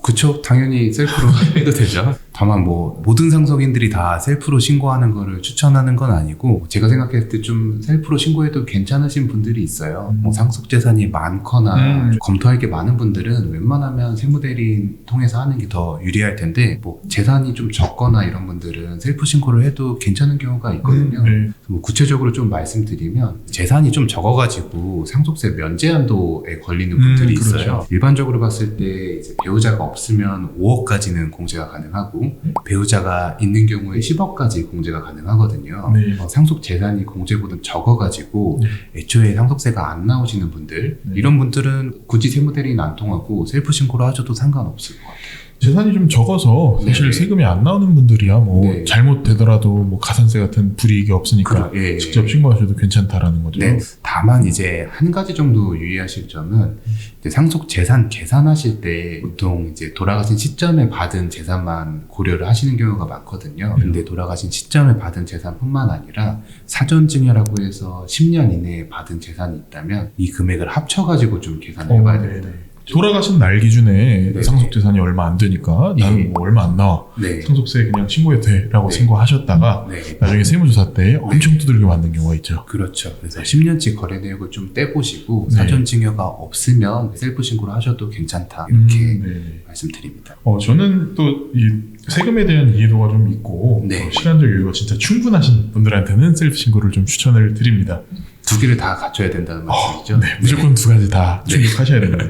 그쵸. 당연히 셀프로 해도 되죠. 다만 뭐 모든 상속인들이 다 셀프로 신고하는 거를 추천하는 건 아니고 제가 생각했을 때 좀 셀프로 신고해도 괜찮으신 분들이 있어요. 뭐 상속 재산이 많거나 검토할 게 많은 분들은 웬만하면 세무대리인 통해서 하는 게 더 유리할 텐데 뭐 재산이 좀 적거나 이런 분들은 셀프 신고를 해도 괜찮은 경우가 있거든요. 뭐 구체적으로 좀 말씀드리면 재산이 좀 적어가지고 상속세 면제 한도에 걸리는 분들이 있어요. 그렇죠. 일반적으로 봤을 때 이제 배우자가 없으면 5억까지는 공제가 가능하고 배우자가 있는 경우에 10억까지 공제가 가능하거든요. 상속 재산이 공제보다 적어가지고 애초에 상속세가 안 나오시는 분들 이런 분들은 굳이 세무대리인 안 통하고 셀프 신고를 하셔도 상관없을 것 같아요. 재산이 좀 적어서 사실 세금이 안 나오는 분들이야 뭐 잘못되더라도 뭐 가산세 같은 불이익이 없으니까 직접 신고하셔도 괜찮다라는 거죠. 다만 이제 한 가지 정도 유의하실 점은 이제 상속 재산 계산하실 때 보통 이제 돌아가신 시점에 받은 재산만 고려를 하시는 경우가 많거든요. 근데 돌아가신 시점에 받은 재산뿐만 아니라 사전 증여라고 해서 10년 이내에 받은 재산이 있다면 이 금액을 합쳐가지고 좀 계산을 해봐야 됩니다. 돌아가신 날 기준에 상속재산이 얼마 안 되니까 나는 뭐 얼마 안 나와 상속세 그냥 신고해도 돼 라고 신고하셨다가 나중에 세무조사 때 엄청 두들겨 맞는 경우가 있죠. 그렇죠. 그래서 10년치 거래 내역을 좀 떼보시고 사전 증여가 없으면 셀프 신고를 하셔도 괜찮다 이렇게 말씀드립니다. 저는 또 이 세금에 대한 이해도가 좀 있고 시간적 여유가 진짜 충분하신 분들한테는 셀프 신고를 좀 추천을 드립니다. 두 개를 다 갖춰야 된다는 말씀이죠? 무조건 두 가지 다 충족하셔야 됩니다.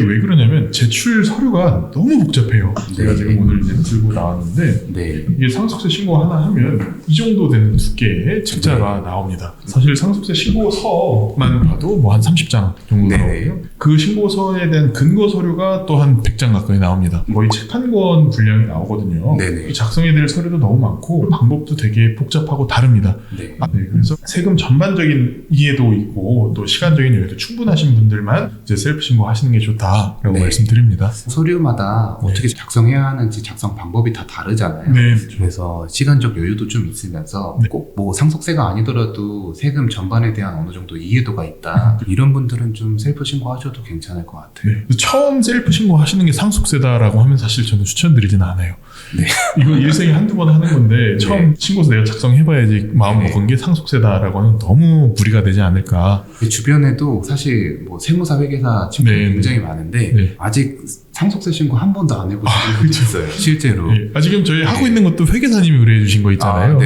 왜 그러냐면 제출 서류가 너무 복잡해요. 제가 지금 오늘 이제 들고 나왔는데 이게 상속세 신고 하나 하면 이 정도 되는 두께의 책자가 나옵니다. 사실 상속세 신고서만 봐도 뭐 한 30장 정도 나오고요. 그 신고서에 대한 근거 서류가 또 한 100장 가까이 나옵니다. 거의 책 한 권 분량이 나오거든요. 작성해야 될 서류도 너무 많고 방법도 되게 복잡하고 다릅니다. 그래서 세금 전반적인 이해도 있고 또 시간적인 여유도 충분하신 분들만 이제 셀프 신고하시는 게 좋다라고 말씀드립니다. 서류마다 어떻게 작성해야 하는지 작성 방법이 다 다르잖아요. 그래서 시간적 여유도 좀 있으면서 꼭 뭐 상속세가 아니더라도 세금 전반에 대한 어느 정도 이해도가 있다. 이런 분들은 좀 셀프 신고하셔도 괜찮을 것 같아요. 처음 셀프 신고하시는 게 상속세다라고 하면 사실 저는 추천드리지는 않아요. 이거 일생에 한두 번 하는 건데 처음 신고서 내가 작성해봐야지 마음 먹은 게 상속세다라고 하면 너무 무리가 되지 않을까. 주변에도 사실 뭐 세무사 회계사 친구들이 굉장히 많은데 아직 상속세 신고 한 번도 안 해보신 분이 있어요. 실제로. 지금 저희 하고 있는 것도 회계사님이 의뢰해 주신 거 있잖아요.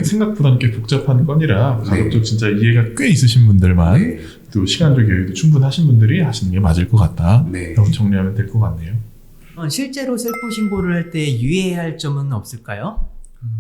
생각보다는 꽤 복잡한 건이라 가급적 진짜 이해가 꽤 있으신 분들만 또 시간적 여유도 충분하신 분들이 하시는 게 맞을 것 같다. 라고 정리하면 될 것 같네요. 실제로 셀프 신고를 할 때 유의해야 할 점은 없을까요?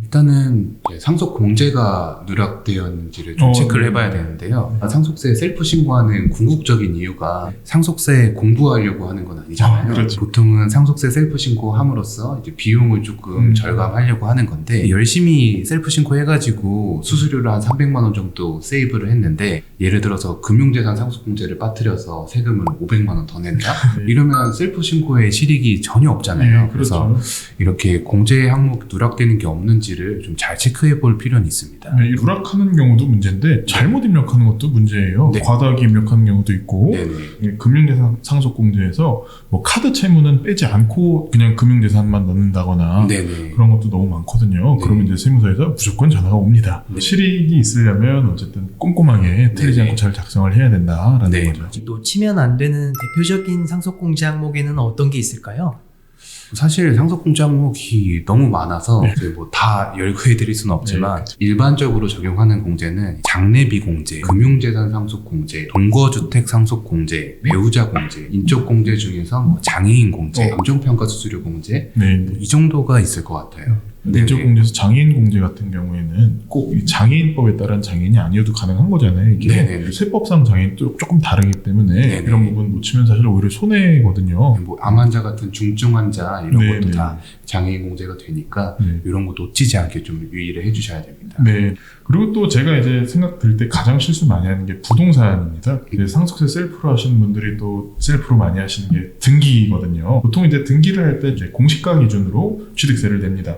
일단은 상속 공제가 누락되었는지를 좀 체크를 해봐야 되는데요. 상속세 셀프 신고하는 궁극적인 이유가 상속세 공부하려고 하는 건 아니잖아요. 보통은 상속세 셀프 신고함으로써 이제 비용을 조금 절감하려고 하는 건데 열심히 셀프 신고 해가지고 수수료를 한 300만 원 정도 세이브를 했는데 예를 들어서 금융재산 상속 공제를 빠뜨려서 세금을 500만 원 더 낸다? 이러면 셀프 신고에 실익이 전혀 없잖아요. 그래서 이렇게 공제 항목 누락되는 게 없는지를 좀 잘 체크해 볼 필요는 있습니다. 누락하는 경우도 문제인데 잘못 입력하는 것도 문제예요. 과다하게 입력하는 경우도 있고 금융재산 상속공제에서 뭐 카드 채무는 빼지 않고 그냥 금융재산만 넣는다거나 그런 것도 너무 많거든요. 그러면 이제 세무서에서 무조건 전화가 옵니다. 실익이 있으려면 어쨌든 꼼꼼하게 틀리지 않고 잘 작성을 해야 된다라는 거죠. 놓치면 안 되는 대표적인 상속공제 항목에는 어떤 게 있을까요? 사실 상속공제 항목이 너무 많아서 뭐 다 열거해드릴 수는 없지만 일반적으로 적용하는 공제는 장례비 공제, 금융재산 상속 공제, 동거주택 상속 공제, 배우자 공제, 인적 공제 중에서 뭐 장애인 공제, 감정평가 수수료 공제 이 정도가 있을 것 같아요. 인적 공제에서 장애인 공제 같은 경우에는 꼭 이 장애인법에 따른 장애인이 아니어도 가능한 거잖아요. 이게 세법상 장애인도 조금 다르기 때문에 이런 부분 놓치면 사실 오히려 손해거든요. 뭐 암 환자 같은 중증 환자 이런 것도 다 장애인 공제가 되니까 이런 거 놓치지 않게 좀 유의를 해주셔야 됩니다. 그리고 또 제가 이제 생각 들 때 가장 실수 많이 하는 게 부동산입니다. 이제 상속세 셀프로 하시는 분들이 또 셀프로 많이 하시는 게 등기거든요. 보통 이제 등기를 할 때 이제 공시가 기준으로 취득세를 냅니다.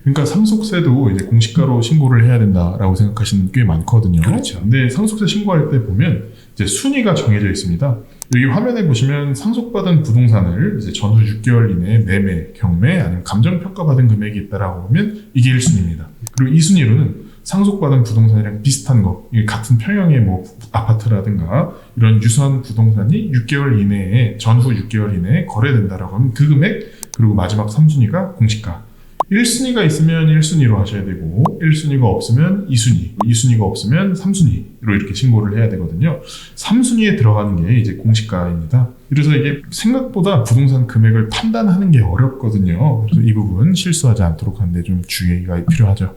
그러니까 상속세도 이제 공시가로 신고를 해야 된다라고 생각하시는 꽤 많거든요. 그렇죠. 근데 상속세 신고할 때 보면 이제 순위가 정해져 있습니다. 여기 화면에 보시면 상속받은 부동산을 이제 전후 6개월 이내에 매매, 경매, 아니면 감정평가받은 금액이 있다라고 하면 이게 1순위입니다. 그리고 2순위로는 상속받은 부동산이랑 비슷한 거, 이게 같은 평형의 뭐 아파트라든가 이런 유사한 부동산이 6개월 이내에, 전후 6개월 이내에 거래된다라고 하면 그 금액, 그리고 마지막 3순위가 공시가. 1순위가 있으면 1순위로 하셔야 되고 1순위가 없으면 2순위, 2순위가 없으면 3순위로 이렇게 신고를 해야 되거든요. 3순위에 들어가는 게 이제 공시가입니다. 그래서 이게 생각보다 부동산 금액을 판단하는 게 어렵거든요. 그래서 이 부분 실수하지 않도록 하는데 좀 주의가 필요하죠.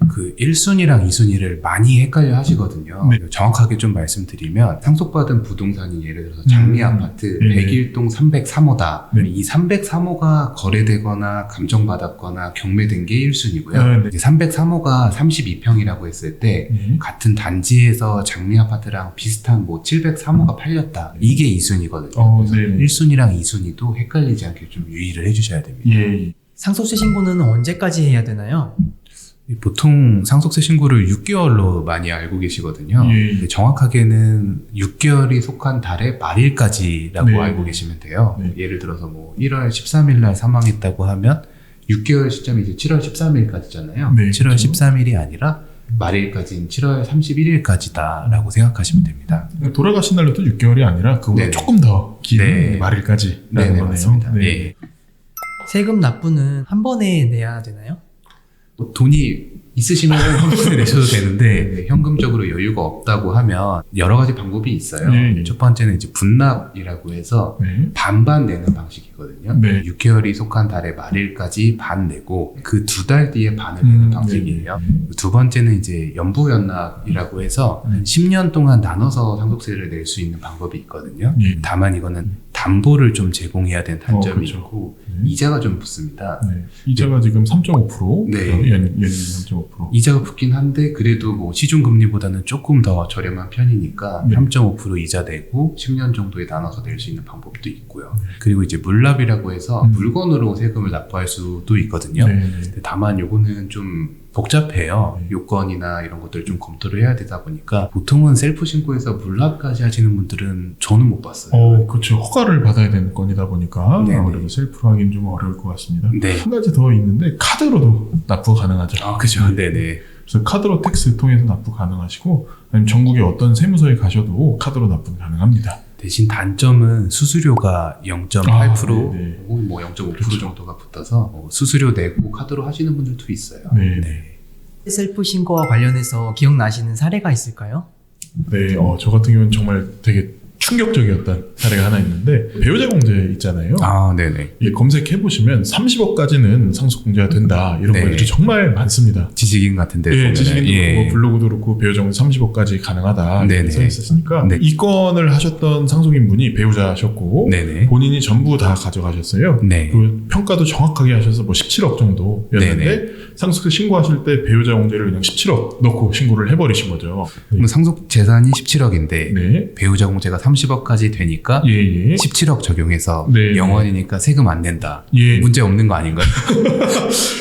그 1순위랑 2순위를 많이 헷갈려 하시거든요. 네. 정확하게 좀 말씀드리면 상속받은 부동산이 예를 들어서 장미 아파트 네. 101동 303호다. 네. 이 303호가 거래되거나 감정받았거나 경매된 게 1순위고요. 네. 303호가 32평이라고 했을 때 같은 단지에서 장미 아파트랑 비슷한 뭐 703호가 팔렸다. 이게 2순위거든요. 네. 1순위랑 2순위도 헷갈리지 않게 좀 유의를 해주셔야 됩니다. 예. 상속세 신고는 언제까지 해야 되나요? 보통 상속세 신고를 6개월로 많이 알고 계시거든요. 예. 근데 정확하게는 6개월이 속한 달의 말일까지라고 네. 알고 계시면 돼요. 네. 예를 들어서 뭐 1월 13일 날 사망했다고 하면 6개월 시점이 이제 7월 13일까지잖아요. 네, 7월 그렇죠. 13일이 아니라 말일까지인 7월 31일까지다라고 생각하시면 됩니다. 돌아가신 날로 또 6개월이 아니라 그보다 네네. 조금 더 긴 네. 말일까지 네, 라는 거네요. 맞습니다. 네. 예. 세금 납부는 한 번에 내야 되나요? 뭐 돈이 있으시면 한 번에 내셔도 되는데 현금적으로 여유가 없다고 하면 여러 가지 방법이 있어요. 예, 예. 첫 번째는 이제 분납이라고 해서 네. 반반 내는 방식이거든요. 네. 6개월이 속한 달의 말일까지 반 내고 그 2달 뒤에 반을 내는 방식이에요. 두 번째는 이제 연부연납이라고 해서 10년 동안 나눠서 상속세를 낼 수 있는 방법이 있거든요. 예. 다만 이거는 담보를 좀 제공해야 되는 단점이 그렇죠. 있고 네. 이자가 좀 붙습니다. 네. 이자가 지금 3.5%, 네. 연임 3.5%. 이자가 붙긴 한데 그래도 뭐 시중금리보다는 조금 더 저렴한 편이니까 네. 3.5% 이자 내고 10년 정도에 나눠서 낼 수 있는 방법도 있고요. 그리고 이제 물납이라고 해서 물건으로 세금을 납부할 수도 있거든요. 네. 근데 다만 요거는 좀 복잡해요. 요건이나 이런 것들을 좀 검토를 해야 되다 보니까 보통은 셀프 신고해서 물납까지 하시는 분들은 저는 못 봤어요. 그렇죠. 허가를 받아야 되는 건이다 보니까 네네. 아무래도 셀프로 하긴 좀 어려울 것 같습니다. 네. 한 가지 더 있는데 카드로도 납부 가능하죠. 아, 그죠. 네네. 그래서 카드로 텍스 통해서 납부 가능하시고 아니면 전국의 어떤 세무서에 가셔도 카드로 납부 가능합니다. 대신 단점은 수수료가 0.8% 네네. 혹은 뭐 0.5% 그렇죠. 정도가 붙어서 수수료 내고 카드로 하시는 분들도 있어요. 네. 셀프 신고와 관련해서 기억나시는 사례가 있을까요? 네, 저 같은 경우는 정말 되게 충격적이었던 사례가 하나 있는데 배우자 공제 있잖아요. 아, 네네. 이게 검색해보시면 30억까지는 상속공제가 된다 이런 네. 것들이 정말 많습니다. 지식인 같은데. 예, 보면은. 지식인도 예. 그렇고 블로그도 그렇고 배우자 공제 30억까지 가능하다 네네. 이렇게 써 있었으니까 네. 이 건을 하셨던 상속인분이 배우자셨고 네네. 본인이 전부 다 가져가셨어요. 네. 그 평가도 정확하게 하셔서 뭐 17억 정도였는데 네네. 상속세 신고하실 때 배우자 공제를 그냥 17억 넣고 신고를 해버리신 거죠. 그럼 상속 재산이 17억인데 네. 배우자 공제가 30억까지 되니까 예. 17억 적용해서 네. 영원이니까 세금 안 낸다. 예. 문제 없는 거 아닌가요?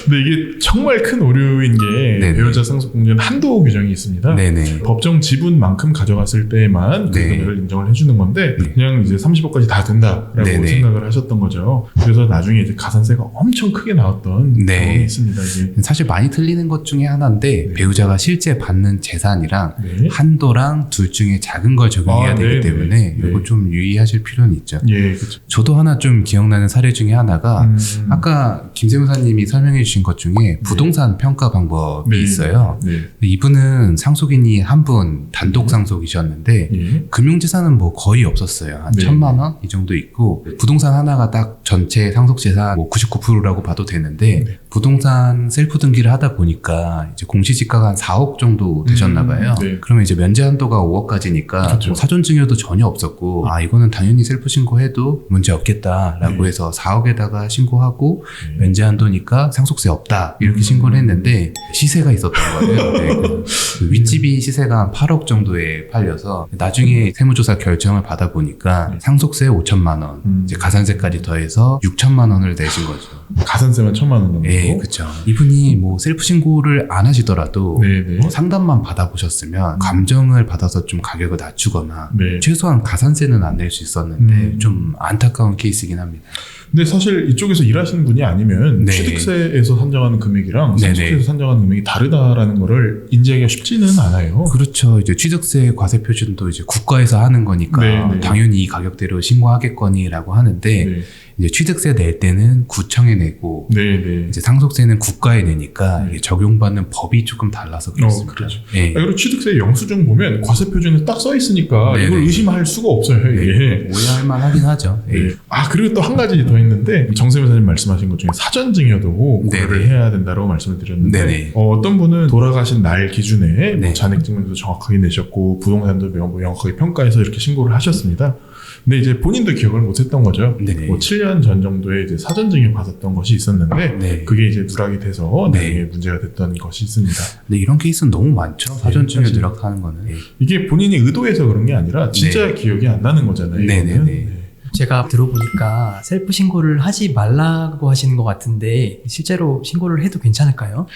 근데 이게 정말 큰 오류인 게 네네. 배우자 상속공제는 한도 규정이 있습니다. 네네. 법정 지분만큼 가져갔을 때만 그 네. 금액을 인정을 해주는 건데 네. 그냥 이제 30억까지 다 된다라고 네네. 생각을 하셨던 거죠. 그래서 나중에 이제 가산세가 엄청 크게 나왔던 네. 경험이 있습니다. 이게. 사실 많이 틀리는 것 중에 하나인데 네. 배우자가 실제 받는 재산이랑 네. 한도랑 둘 중에 작은 걸 적용해야 아, 되기 네네. 때문에 네. 이거 좀 유의하실 필요는 있죠. 예, 그렇죠. 저도 하나 좀 기억나는 사례 중에 하나가 아까 김세무사님이 설명해 주신 것 중에 부동산 평가 방법이 네. 있어요. 네. 이분은 상속인이 한 분 단독 상속이셨는데 예. 금융재산은 뭐 거의 없었어요. 한 네. 1,000만 원 이 정도 있고 부동산 하나가 딱 전체 상속재산 뭐 99%라고 봐도 되는데 네. 부동산 셀프 등기를 하다 보니까 이제 공시지가가 한 4억 정도 되셨나 봐요. 네. 그러면 이제 면제 한도가 5억까지니까 그렇죠. 뭐 사전 증여도 전혀 없었고 아 이거는 당연히 셀프 신고해도 문제 없겠다라고 해서 4억에다가 신고하고 면제 한도니까 상속세 없다 이렇게 신고를 했는데 시세가 있었던 거예요. 네, 그 윗집이 시세가 한 8억 정도에 팔려서 나중에 세무조사 결정을 받아보니까 상속세 5천만 원, 이제 가산세까지 더해서 6천만 원을 내신 거죠. 가산세만 1,000만 원 정도. 예, 그렇죠. 이분이 뭐 셀프 신고를 안 하시더라도 네네. 뭐 상담만 받아보셨으면 감정을 받아서 좀 가격을 낮추거나 네. 최소한 가산세는 안 낼 수 있었는데 좀 안타까운 케이스이긴 합니다. 근데 사실 이쪽에서 일하시는 분이 아니면 네. 취득세에서 산정하는 금액이랑 네네. 상속세에서 산정하는 금액이 다르다라는 거를 인지하기가 쉽지는 않아요. 그렇죠. 이제 취득세 과세 표준도 이제 국가에서 하는 거니까 네네. 당연히 이 가격대로 신고하겠거니라고 하는데 네. 이제 취득세 낼 때는 구청에 내고 네네. 이제 상속세는 국가에 내니까 네. 이게 적용받는 법이 조금 달라서 그렇습니다. 그렇죠. 예. 그리고 취득세 영수증 보면 과세 표준에 딱 써 있으니까 네네. 이걸 의심할 수가 없어요. 이게. 네, 오해할 만하긴 하죠. 예. 네. 아 그리고 또 한 가지 더 있는데 정세현 사님 말씀하신 것 중에 사전 증여도 고려를 네네. 해야 된다고 말씀을 드렸는데 네네. 어떤 분은 돌아가신 날 기준에 뭐 네. 잔액 증명도 정확하게 내셨고 부동산도 명확하게 평가해서 이렇게 신고를 하셨습니다. 근데 이제 본인도 기억을 못했던 거죠. 네네. 뭐 7년 전 정도에 이제 사전 증여 받았던 것이 있었는데 네. 그게 이제 누락이 돼서 네. 나중에 문제가 됐던 것이 있습니다. 근데 이런 케이스는 너무 많죠. 사전 증여 사실. 누락하는 거는. 예. 이게 본인이 의도해서 그런 게 아니라 진짜 네. 기억이 안 나는 거잖아요. 네네네. 이거는. 네. 제가 들어보니까 셀프 신고를 하지 말라고 하시는 것 같은데 실제로 신고를 해도 괜찮을까요?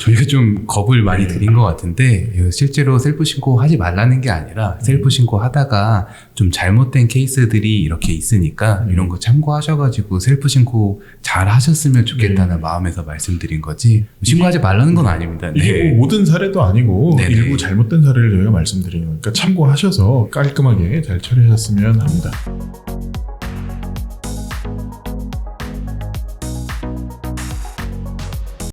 저희가 좀 겁을 많이 드린 것 같은데 실제로 셀프 신고 하지 말라는 게 아니라 셀프 신고 하다가 좀 잘못된 케이스들이 이렇게 있으니까 이런 거 참고하셔가지고 셀프 신고 잘 하셨으면 좋겠다는 마음에서 말씀드린 거지 신고하지 말라는 건 아닙니다. 이게 뭐 모든 사례도 아니고 네네. 일부 잘못된 사례를 저희가 말씀드리는 거니까 참고하셔서 깔끔하게 잘 처리하셨으면 합니다.